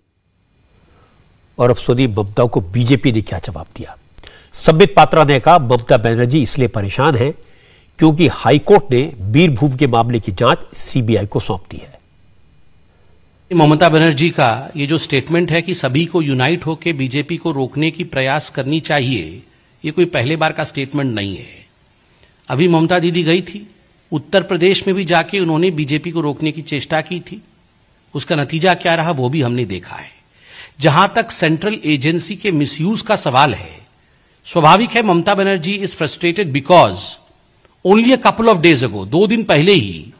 और अब सुनिए ममता को बीजेपी ने क्या जवाब दिया। संबित पात्रा ने कहा, ममता बनर्जी इसलिए परेशान है क्योंकि हाईकोर्ट ने बीरभूम के मामले की जांच सीबीआई को सौंप दी है। ममता बनर्जी का ये जो स्टेटमेंट है कि सभी को यूनाइट होकर बीजेपी को रोकने की प्रयास करनी चाहिए, ये कोई पहले बार का स्टेटमेंट नहीं है। अभी ममता दीदी गई थी उत्तर प्रदेश में भी जाके उन्होंने बीजेपी को रोकने की चेष्टा की थी, उसका नतीजा क्या रहा वो भी हमने देखा है। जहां तक सेंट्रल एजेंसी के मिसयूज का सवाल है, स्वाभाविक है Mamata Banerjee is frustrated because only a couple of days ago, 2 दिन पहले ही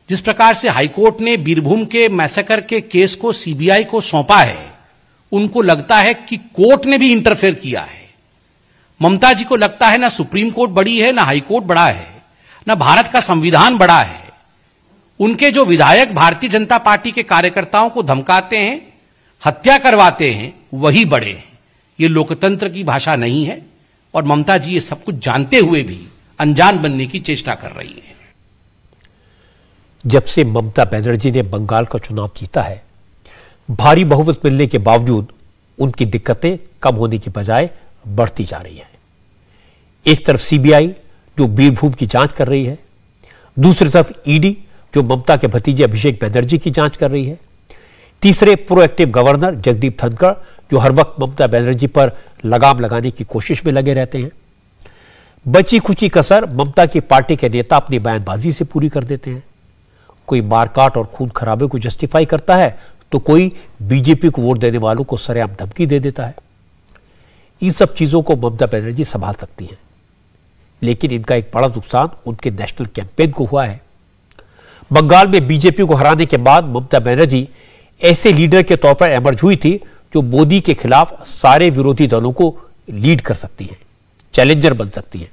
जिस प्रकार से हाईकोर्ट ने बीरभूम के मैसेकर के केस को सीबीआई को सौंपा है, उनको लगता है कि कोर्ट ने भी इंटरफेयर किया है। ममता जी को लगता है ना सुप्रीम कोर्ट बड़ी है, ना हाईकोर्ट बड़ा है, ना भारत का संविधान बड़ा है। उनके जो विधायक भारतीय जनता पार्टी के कार्यकर्ताओं को धमकाते हैं, हत्या करवाते हैं, वही बड़े हैं। ये लोकतंत्र की भाषा नहीं है और ममता जी ये सब कुछ जानते हुए भी अनजान बनने की चेष्टा कर रही है। जब से ममता बनर्जी ने बंगाल का चुनाव जीता है, भारी बहुमत मिलने के बावजूद उनकी दिक्कतें कम होने की बजाय बढ़ती जा रही है। एक तरफ सीबीआई जो बीरभूम की जांच कर रही है, दूसरी तरफ ईडी जो ममता के भतीजे अभिषेक बनर्जी की जांच कर रही है, तीसरे प्रोएक्टिव गवर्नर जगदीप धनखड़ जो हर वक्त ममता बनर्जी पर लगाम लगाने की कोशिश में लगे रहते हैं। बची खुची कसर ममता की पार्टी के नेता अपनी बयानबाजी से पूरी कर देते हैं। कोई मारकाट और खून खराबे को जस्टिफाई करता है तो कोई बीजेपी को वोट देने वालों को सरेआम धमकी दे देता है। इन सब चीजों को ममता बनर्जी संभाल सकती हैं, लेकिन इनका एक बड़ा नुकसान उनके नेशनल कैंपेन को हुआ है। बंगाल में बीजेपी को हराने के बाद ममता बनर्जी ऐसे लीडर के तौर पर इमर्ज हुई थी जो मोदी के खिलाफ सारे विरोधी दलों को लीड कर सकती हैं, चैलेंजर बन सकती हैं।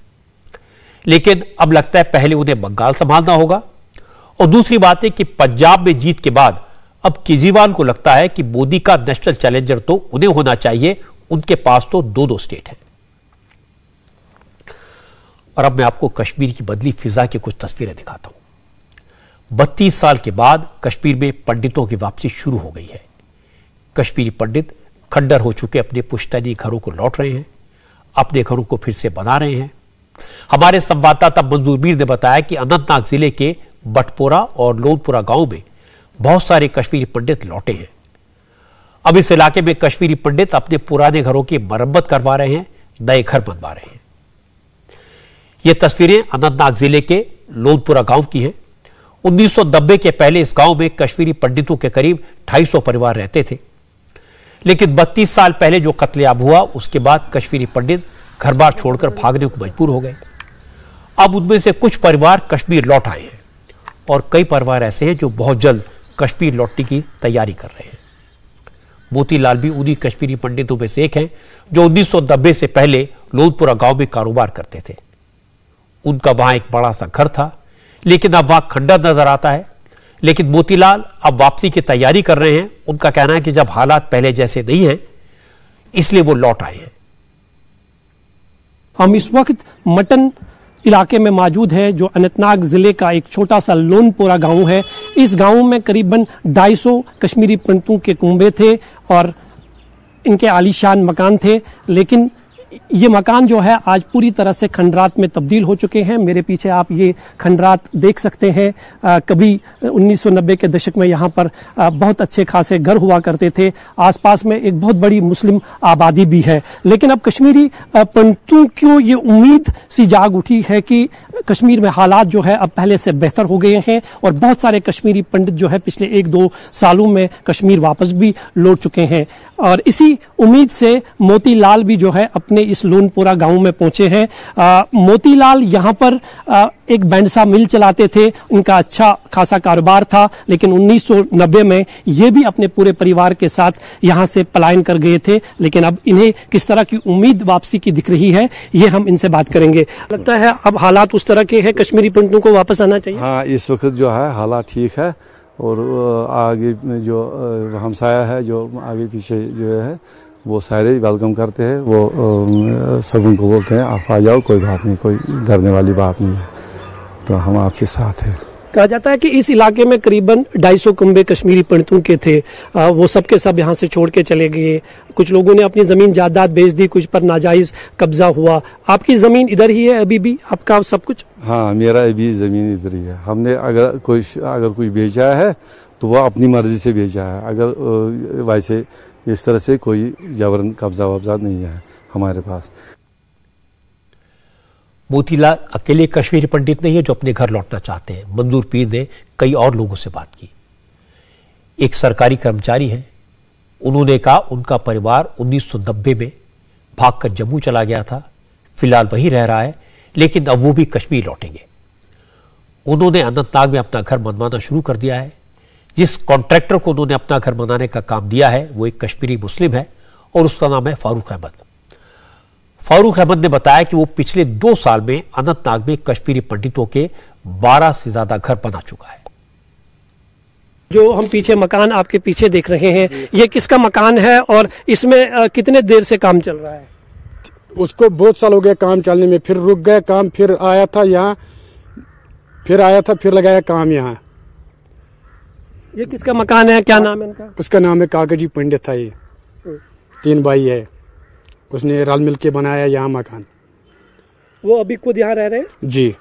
लेकिन अब लगता है पहले उन्हें बंगाल संभालना होगा, और दूसरी बात है कि पंजाब में जीत के बाद अब केजरीवाल को लगता है कि मोदी का नेशनल चैलेंजर तो उन्हें होना चाहिए, उनके पास तो 2-2 स्टेट हैं। और अब मैं आपको कश्मीर की बदली फिजा की कुछ तस्वीरें दिखाता हूं। 32 साल के बाद कश्मीर में पंडितों की वापसी शुरू हो गई है। कश्मीरी पंडित खंडर हो चुके अपने पुश्तैनी घरों को लौट रहे हैं, अपने घरों को फिर से बना रहे हैं। हमारे संवाददाता मंजूर मीर ने बताया कि अनंतनाग जिले के बटपोरा और लोनपुरा गांव में बहुत सारे कश्मीरी पंडित लौटे हैं। अब इस इलाके में कश्मीरी पंडित अपने पुराने घरों की मरम्मत करवा रहे हैं, नए घर बनवा रहे हैं। ये तस्वीरें अनंतनाग जिले के लोनपुरा गांव की हैं। 1990 के पहले इस गांव में कश्मीरी पंडितों के करीब 250 परिवार रहते थे, लेकिन 32 साल पहले जो कत्लेआम हुआ उसके बाद कश्मीरी पंडित घर बार छोड़कर भागने को मजबूर हो गए। अब उनमें से कुछ परिवार कश्मीर लौट आए हैं और कई परिवार ऐसे हैं जो बहुत जल्द कश्मीर लौटने की तैयारी कर रहे हैं। मोतीलाल भी उन्हीं कश्मीरी पंडितों में से एक हैं जो 1990 से पहले लोनपुरा गांव में कारोबार करते थे। उनका वहां एक बड़ा सा घर था, लेकिन अब वहां खंडर नजर आता है। लेकिन मोतीलाल अब वापसी की तैयारी कर रहे हैं। उनका कहना है कि जब हालात पहले जैसे नहीं हैं, इसलिए वो लौट आए हैं। हम इस वक्त मटन इलाके में मौजूद है, जो अनंतनाग जिले का एक छोटा सा लोनपोरा गांव है। इस गांव में करीबन 250 कश्मीरी पंडितों के कुंबे थे और इनके आलीशान मकान थे, लेकिन ये मकान जो है आज पूरी तरह से खंडरात में तब्दील हो चुके हैं। मेरे पीछे आप ये खंडरात देख सकते हैं। कभी 1990 के दशक में यहाँ पर बहुत अच्छे खासे घर हुआ करते थे। आसपास में एक बहुत बड़ी मुस्लिम आबादी भी है, लेकिन अब कश्मीरी पंडितों को ये उम्मीद सी जाग उठी है कि कश्मीर में हालात जो है अब पहले से बेहतर हो गए हैं और बहुत सारे कश्मीरी पंडित जो है पिछले 1-2 सालों में कश्मीर वापस भी लौट चुके हैं। और इसी उम्मीद से मोतीलाल भी जो है अपने इस लोनपोरा गांव में पहुंचे हैं। मोतीलाल यहाँ पर एक बैंडसा मिल चलाते थे, उनका अच्छा खासा कारोबार था, लेकिन 1990 में ये भी अपने पूरे परिवार के साथ यहाँ से पलायन कर गए थे। लेकिन अब इन्हें किस तरह की उम्मीद वापसी की दिख रही है, ये हम इनसे बात करेंगे। लगता है अब हालात उस तरह के हैं, कश्मीरी पंडितों को वापस आना चाहिए। हाँ, इस वक्त जो है हालात ठीक है और आगे में जो हमसाया है, जो आगे पीछे जो है वो सारे वेलकम करते हैं। वो सब उनको बोलते हैं आप आ जाओ, कोई बात नहीं, कोई डरने वाली बात नहीं है, तो हम आपके साथ हैं। कहा जाता है कि इस इलाके में करीबन 250 कुंबे कश्मीरी पंडितों के थे। वो सब के सब यहाँ से छोड़ के चले गए। कुछ लोगों ने अपनी जमीन जायदाद बेच दी, कुछ पर नाजायज कब्जा हुआ। आपकी जमीन इधर ही है अभी भी, आपका सब कुछ? हाँ, मेरा अभी जमीन इधर ही है। हमने अगर कुछ बेचा है तो वो अपनी मर्जी से बेचा है। अगर वैसे इस तरह से कोई जबरन कब्जा वब्जा नहीं है हमारे पास। मोतीलाल अकेले कश्मीरी पंडित नहीं है जो अपने घर लौटना चाहते हैं। मंजूर पीर ने कई और लोगों से बात की। एक सरकारी कर्मचारी हैं, उन्होंने कहा उनका परिवार 1990 में भागकर जम्मू चला गया था, फिलहाल वहीं रह रहा है, लेकिन अब वो भी कश्मीर लौटेंगे। उन्होंने अनंतनाग में अपना घर बनवाना शुरू कर दिया है। जिस कॉन्ट्रैक्टर को उन्होंने अपना घर बनाने का काम दिया है वो एक कश्मीरी मुस्लिम है और उसका नाम है फारूक अहमद। फारूक अहमद ने बताया कि वो पिछले 2 साल में अनंतनाग में कश्मीरी पंडितों के 12 से ज्यादा घर बना चुका है। जो हम पीछे मकान आपके पीछे देख रहे हैं, ये किसका मकान है और इसमें कितने देर से काम चल रहा है? उसको बहुत साल हो गया काम चलने में, फिर रुक गया काम, फिर आया था यहाँ, फिर लगाया काम यहाँ। ये किसका मकान है, क्या नाम है इनका? उसका नाम है कागजी पंडित था। ये 3 भाई है, उसने रल मिल के बनाया यहाँ मकान। वो अभी खुद यहाँ रह रहे हैं? जी।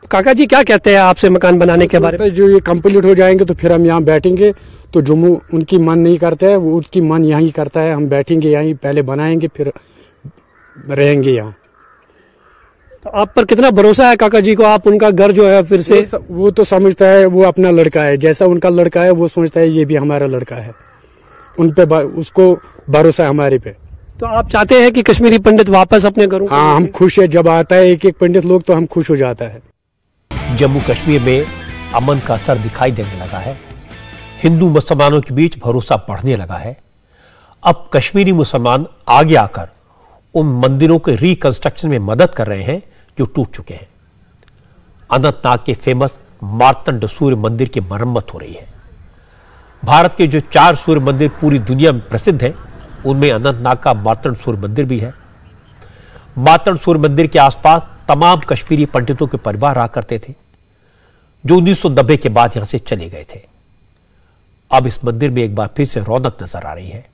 काका जी क्या कहते हैं आपसे मकान बनाने के बारे में? जो ये कंप्लीट हो जाएंगे तो फिर हम यहाँ बैठेंगे। तो जम्मू उनकी मन नहीं करता है, वो उसकी मन यहीं करता है। हम बैठेंगे यहीं, पहले बनाएंगे फिर रहेंगे यहाँ। तो आप पर कितना भरोसा है काका जी को? आप उनका घर जो है फिर से? वो तो समझता है वो अपना लड़का है, जैसा उनका लड़का है वो सोचता है ये भी हमारा लड़का है। उन पे उसको भरोसा है हमारे पे। तो आप चाहते हैं कि कश्मीरी पंडित वापस अपने घरों? हाँ, हम खुश है। जब आता है एक पंडित लोग तो हम खुश हो जाता है। जम्मू कश्मीर में अमन का असर दिखाई देने लगा है। हिंदू मुसलमानों के बीच भरोसा बढ़ने लगा है। अब कश्मीरी मुसलमान आगे आकर उन मंदिरों के रिकंस्ट्रक्शन में मदद कर रहे हैं जो टूट चुके हैं। अनंतनाग के फेमस मार्तंड सूर्य मंदिर की मरम्मत हो रही है। भारत के जो 4 सूर्य मंदिर पूरी दुनिया में प्रसिद्ध हैं, उनमें अनंतनाग का मार्तंड सूर्य मंदिर भी है। मार्तंड सूर्य मंदिर के आसपास तमाम कश्मीरी पंडितों के परिवार रहा करते थे, जो 1990 के बाद यहां से चले गए थे। अब इस मंदिर में एक बार फिर से रौनक नजर आ रही है।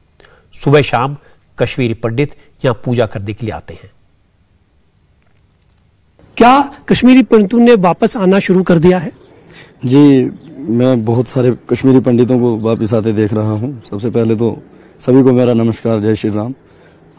सुबह शाम कश्मीरी पंडित यहां पूजा करने के लिए आते हैं। क्या कश्मीरी पंडितों ने वापस आना शुरू कर दिया है? जी, मैं बहुत सारे कश्मीरी पंडितों को वापस आते देख रहा हूं। सबसे पहले तो सभी को मेरा नमस्कार, जय श्री राम।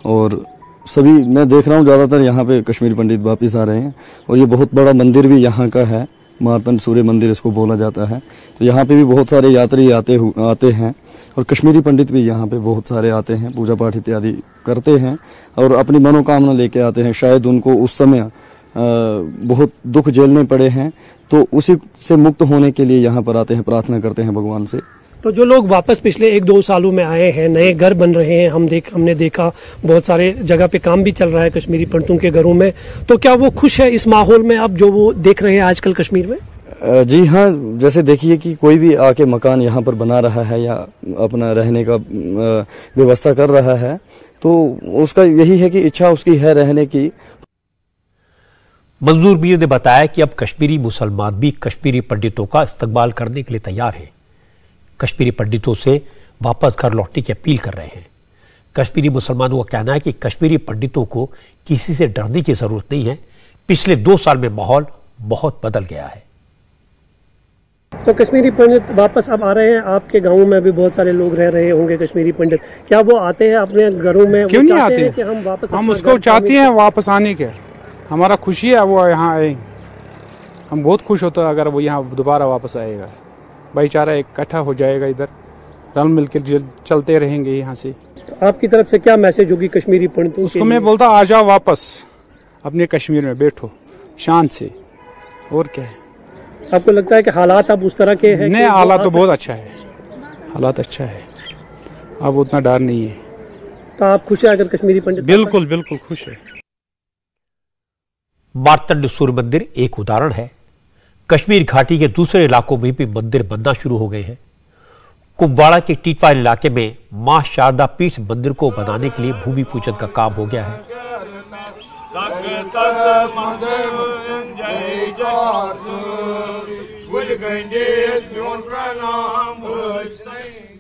और सभी मैं देख रहा हूं ज़्यादातर यहाँ पे कश्मीरी पंडित वापस आ रहे हैं। और ये बहुत बड़ा मंदिर भी यहाँ का है, मार्तंड सूर्य मंदिर इसको बोला जाता है। तो यहाँ पे भी बहुत सारे यात्री आते हैं और कश्मीरी पंडित भी यहाँ पे बहुत सारे आते हैं, पूजा पाठ इत्यादि करते हैं और अपनी मनोकामना लेके आते हैं। शायद उनको उस समय बहुत दुख झेलने पड़े हैं, तो उसी से मुक्त होने के लिए यहाँ पर आते हैं, प्रार्थना करते हैं भगवान से। तो जो लोग वापस पिछले 1-2 सालों में आए हैं, नए घर बन रहे हैं, हमने देखा बहुत सारे जगह पे काम भी चल रहा है कश्मीरी पंडितों के घरों में, तो क्या वो खुश है इस माहौल में अब जो वो देख रहे हैं आजकल कश्मीर में? जी हाँ, जैसे देखिए कि कोई भी आके मकान यहाँ पर बना रहा है या अपना रहने का व्यवस्था कर रहा है, तो उसका यही है कि इच्छा उसकी है रहने की। मंजूर मीर ने बताया कि अब कश्मीरी मुसलमान भी कश्मीरी पंडितों का इस्तकबाल करने के लिए तैयार हैं। कश्मीरी पंडितों से वापस घर लौटने की अपील कर रहे हैं। कश्मीरी मुसलमानों का कहना है कि कश्मीरी पंडितों को किसी से डरने की जरूरत नहीं है। पिछले 2 साल में माहौल बहुत बदल गया है। तो कश्मीरी पंडित वापस अब आ रहे हैं। आपके गांव में भी बहुत सारे लोग रह रहे होंगे कश्मीरी पंडित, क्या वो आते हैं अपने घरों में? क्यों नहीं आते कि हम वापस हम उसको चाहते हैं वापस आने के। हमारा खुशी है वो यहाँ आए। हम बहुत खुश होते हैं अगर वो यहाँ दोबारा वापस आएगा। भाईचारा इकट्ठा हो जाएगा, इधर रल मिल के चलते रहेंगे यहाँ से। तो आपकी तरफ से क्या मैसेज होगी कश्मीरी पंडितों? उसको मैं बोलता आ जाओ वापस अपने कश्मीर में, बैठो शांत से। और क्या है? आपको लगता है कि हालात अब उस तरह के हैं? नहीं, हालात तो बहुत अच्छा है, हालात अच्छा है, अब उतना डर नहीं है। तो आप खुश हैं अगर कश्मीरी पंडित? बिल्कुल बिल्कुल खुश है। मार्तंड सूर्य मंदिर एक उदाहरण है। कश्मीर घाटी के दूसरे इलाकों में भी मंदिर बनना शुरू हो गए हैं। कुपवाड़ा के टीटवाल इलाके में मां शारदा पीठ मंदिर को बनाने के लिए भूमि पूजन का काम हो गया है।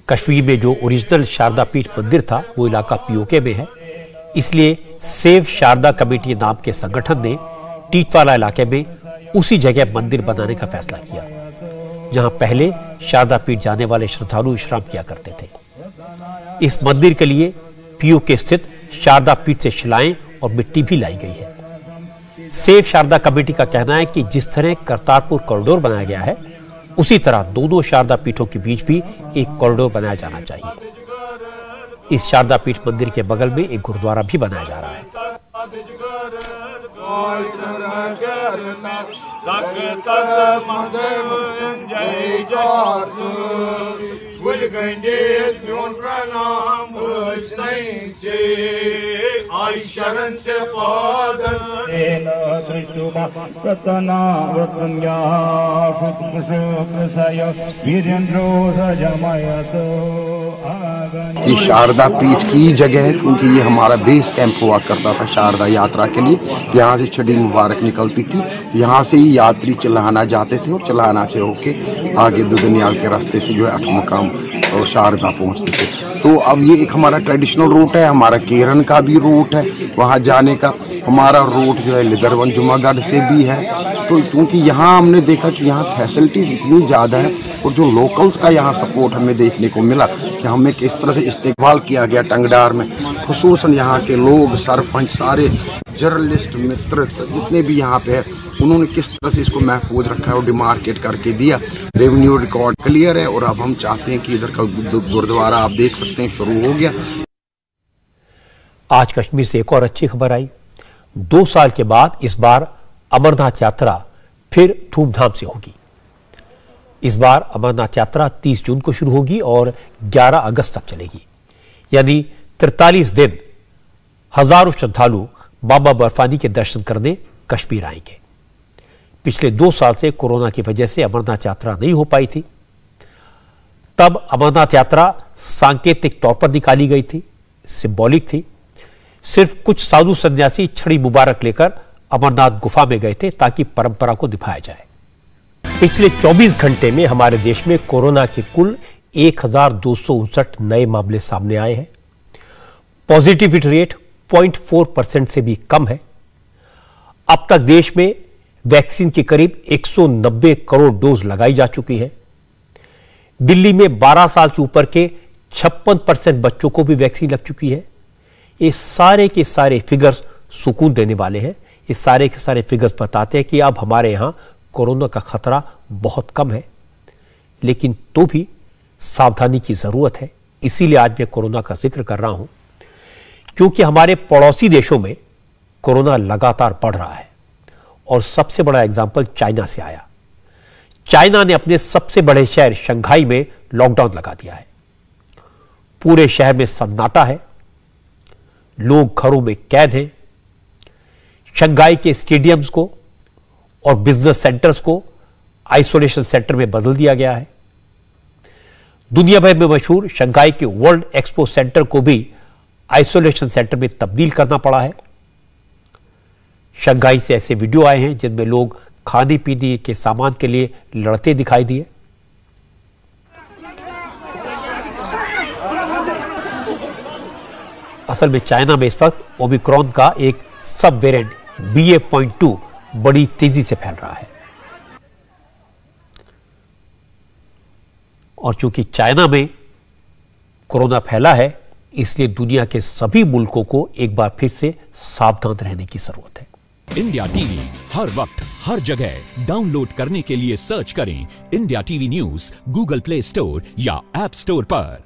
कश्मीर में जो ओरिजिनल शारदा पीठ मंदिर था वो इलाका पीओके में है, इसलिए सेव शारदा कमेटी नाम के संगठन ने टीटवाला इलाके में उसी जगह मंदिर बनाने का फैसला किया जहां पहले शारदा पीठ जाने वाले श्रद्धालु विश्राम किया करते थे। इस मंदिर के लिए पीओके स्थित शारदा पीठ से शिलाएं और मिट्टी भी लाई गई है। सेव शारदा कमेटी का कहना है कि जिस तरह करतारपुर कॉरिडोर बनाया गया है उसी तरह दोनों शारदा पीठों के बीच भी एक कॉरिडोर बनाया जाना चाहिए। इस शारदा पीठ मंदिर के बगल में एक गुरुद्वारा भी बनाया जा रहा है। ये शारदा पीठ की जगह है क्योंकि ये हमारा बेस कैंप हुआ करता था शारदा यात्रा के लिए। यहाँ से छड़ी मुबारक निकलती थी, यहाँ से ही यात्री चलाना जाते थे और चलाना से होके आगे दुदनियाल के रास्ते से जो है 8 मुकाम और शारदा पहुँचते थे। तो अब ये एक हमारा ट्रेडिशनल रूट है, हमारा केरन का भी रूट है वहाँ जाने का। हमारा रूट जो है लिदरवन जुमागढ़ से भी है। तो क्योंकि यहाँ हमने देखा कि यहाँ फैसिलिटीज़ इतनी ज़्यादा है और जो लोकल्स का यहाँ सपोर्ट हमें देखने को मिला कि हमें किस तरह से इस्तेकबाल किया गया टंगडार में, खुसूसन यहाँ के लोग, सरपंच, सारे जर्नलिस्ट मित्र जितने भी यहाँ पे है, उन्होंने किस तरह से इसको महफूज रखा है और डिमार्केट करके दिया। रेवेन्यू रिकॉर्ड क्लियर है और अब हम चाहते हैं कि इधर का गुरुद्वारा आप देख सकते हैं शुरू हो गया। आज कश्मीर से एक और अच्छी खबर आई। 2 साल के बाद इस बार अमरनाथ यात्रा फिर धूमधाम से होगी। इस बार अमरनाथ यात्रा 30 जून को शुरू होगी और 11 अगस्त तक चलेगी, यानी 43 दिन हजारों श्रद्धालु बाबा बर्फानी के दर्शन करने कश्मीर आएंगे। पिछले 2 साल से कोरोना की वजह से अमरनाथ यात्रा नहीं हो पाई थी। तब अमरनाथ यात्रा सांकेतिक तौर पर निकाली गई थी, सिंबॉलिक थी। सिर्फ कुछ साधु सन्यासी छड़ी मुबारक लेकर अमरनाथ गुफा में गए थे ताकि परंपरा को निभाया जाए। पिछले 24 घंटे में हमारे देश में कोरोना के कुल 1259 नए मामले सामने आए हैं। पॉजिटिविटी रेट 0.4% से भी कम है। अब तक देश में वैक्सीन की करीब 190 करोड़ डोज लगाई जा चुकी है। दिल्ली में 12 साल से ऊपर के 56% बच्चों को भी वैक्सीन लग चुकी है। ये सारे के सारे फिगर्स सुकून देने वाले हैं। ये सारे के सारे फिगर्स बताते हैं कि अब हमारे यहां कोरोना का खतरा बहुत कम है, लेकिन तो भी सावधानी की जरूरत है। इसीलिए आज मैं कोरोना का जिक्र कर रहा हूं, क्योंकि हमारे पड़ोसी देशों में कोरोना लगातार बढ़ रहा है और सबसे बड़ा एग्जाम्पल चाइना से आया। चाइना ने अपने सबसे बड़े शहर शंघाई में लॉकडाउन लगा दिया है। पूरे शहर में सन्नाटा है, लोग घरों में कैद हैं। शंघाई के स्टेडियम्स को और बिजनेस सेंटर्स को आइसोलेशन सेंटर में बदल दिया गया है। दुनिया भर में मशहूर शंघाई के वर्ल्ड एक्सपो सेंटर को भी आइसोलेशन सेंटर में तब्दील करना पड़ा है। शंघाई से ऐसे वीडियो आए हैं जिनमें लोग खाने पीने के सामान के लिए लड़ते दिखाई दिए। असल में चाइना में इस वक्त ओमिक्रॉन का एक सब वेरिएंट BA.2 बड़ी तेजी से फैल रहा है और चूंकि चाइना में कोरोना फैला है, इसलिए दुनिया के सभी मुल्कों को एक बार फिर से सावधान रहने की जरूरत है। इंडिया टीवी हर वक्त हर जगह डाउनलोड करने के लिए सर्च करें India TV news Google play store या ऐप स्टोर पर।